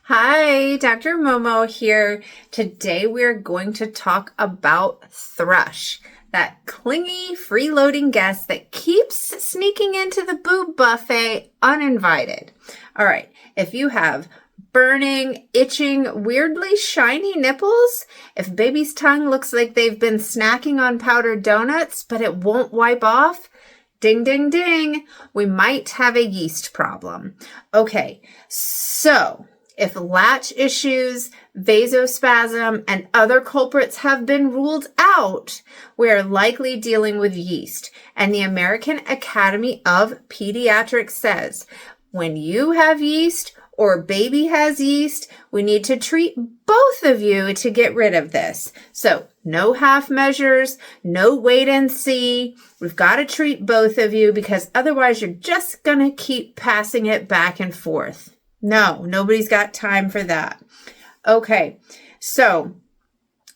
Hi, Dr. Momo here. Today we're going to talk about Thrush, that clingy, freeloading guest that keeps sneaking into the boob buffet uninvited. All right, if you have burning, itching, weirdly shiny nipples, if baby's tongue looks like they've been snacking on powdered donuts, but it won't wipe off, ding, ding, ding, we might have a yeast problem. Okay, so if latch issues, vasospasm, and other culprits have been ruled out, we are likely dealing with yeast. And the American Academy of Pediatrics says, when you have yeast or baby has yeast, we need to treat both of you to get rid of this. So no half measures, no wait and see. We've got to treat both of you because otherwise you're just going to keep passing it back and forth. No, nobody's got time for that. Okay, so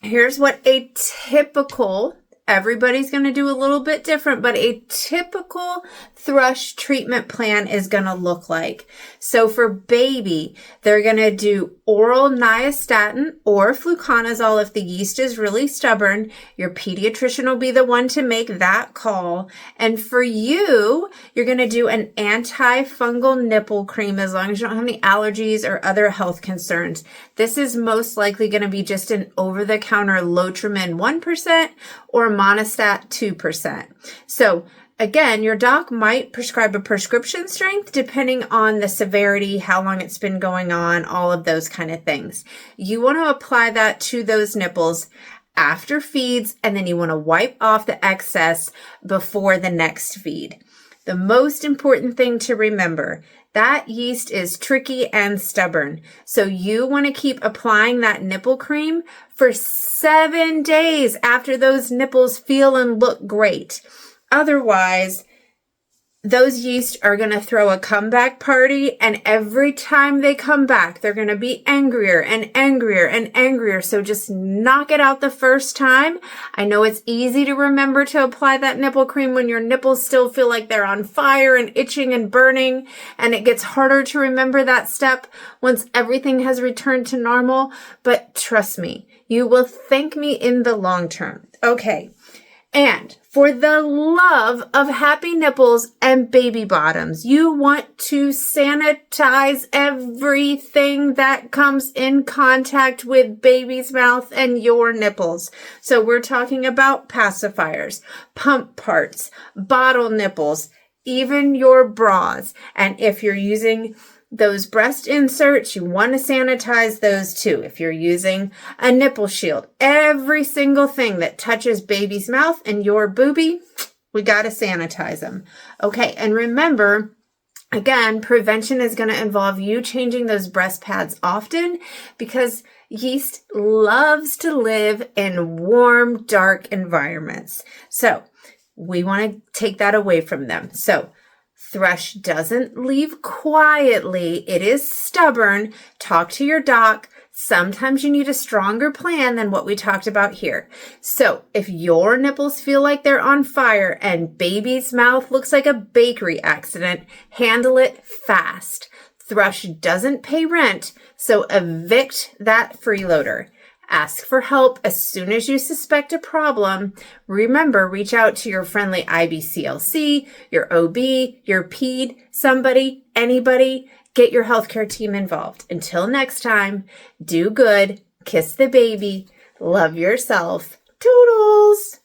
here's what a typical, everybody's going to do a little bit different, but a typical thrush treatment plan is going to look like. So for baby, they're going to do oral nystatin or fluconazole if the yeast is really stubborn. Your pediatrician will be the one to make that call. And for you, you're going to do an antifungal nipple cream as long as you don't have any allergies or other health concerns. This is most likely going to be just an over-the-counter Lotrimin 1% or Monostat 2%. So again, your doc might prescribe a prescription strength depending on the severity, how long it's been going on, all of those kind of things. You want to apply that to those nipples after feeds, and then you want to wipe off the excess before the next feed. The most important thing to remember, that yeast is tricky and stubborn. So you want to keep applying that nipple cream for 7 days after those nipples feel and look great. Otherwise, those yeast are going to throw a comeback party, and every time they come back, they're going to be angrier and angrier and angrier. So just knock it out the first time. I know it's easy to remember to apply that nipple cream when your nipples still feel like they're on fire and itching and burning, and it gets harder to remember that step once everything has returned to normal. But trust me, you will thank me in the long term. Okay. And for the love of happy nipples and baby bottoms, you want to sanitize everything that comes in contact with baby's mouth and your nipples. So we're talking about pacifiers, pump parts, bottle nipples, even your bras. And if you're using those breast inserts, you want to sanitize those too. If you're using a nipple shield, every single thing that touches baby's mouth and your boobie, we got to sanitize them. Okay, and remember, again, prevention is going to involve you changing those breast pads often because yeast loves to live in warm, dark environments. So we want to take that away from them. So Thrush doesn't leave quietly. It is stubborn. Talk to your doc. Sometimes you need a stronger plan than what we talked about here. So if your nipples feel like they're on fire and baby's mouth looks like a bakery accident, handle it fast. Thrush doesn't pay rent, so evict that freeloader. Ask for help as soon as you suspect a problem. Remember, reach out to your friendly IBCLC, your OB, your PED, somebody, anybody. Get your healthcare team involved. Until next time, do good, kiss the baby, love yourself. Toodles!